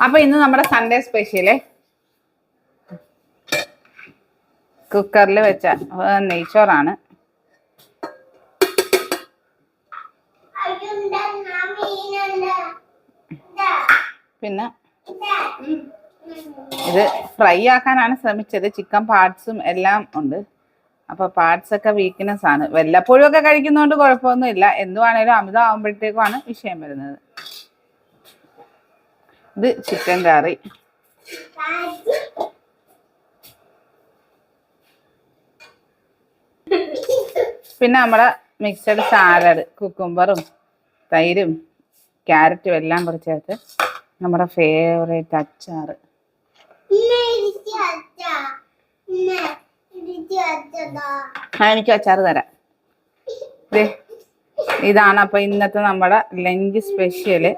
അപ്പൊ ഇന്ന് നമ്മുടെ സൺഡേ സ്പെഷ്യല് കുക്കറിൽ വെച്ച നെയ്ച്ചോറാണ്. പിന്നെ ഇത് ഫ്രൈ ആക്കാനാണ് ശ്രമിച്ചത്. ചിക്കൻ പാർട്സും എല്ലാം ഉണ്ട്. അപ്പൊ പാർട്സ് ഒക്കെ വീക്ക്നെസ് ആണ്. വല്ലപ്പോഴും ഒക്കെ കഴിക്കുന്നതുകൊണ്ട് കുഴപ്പമൊന്നുമില്ല. എന്തുവാണേലും അമിതമാകുമ്പോഴത്തേക്കുമാണ് വിഷയം വരുന്നത്. ഇത് ചിക്കൻ കറി. പിന്നെ നമ്മുടെ മിക്സഡ് സാലഡ്, കുക്കുംബറും തൈരും ക്യാരറ്റും എല്ലാം കൂടി ചേർത്ത് നമ്മുടെ ഫേവറേറ്റ് അച്ചാറ്. എനിക്ക് അച്ചാറ് തരാം. ഇതാണ് അപ്പൊ ഇന്നത്തെ നമ്മുടെ ലഞ്ച് സ്പെഷ്യല്.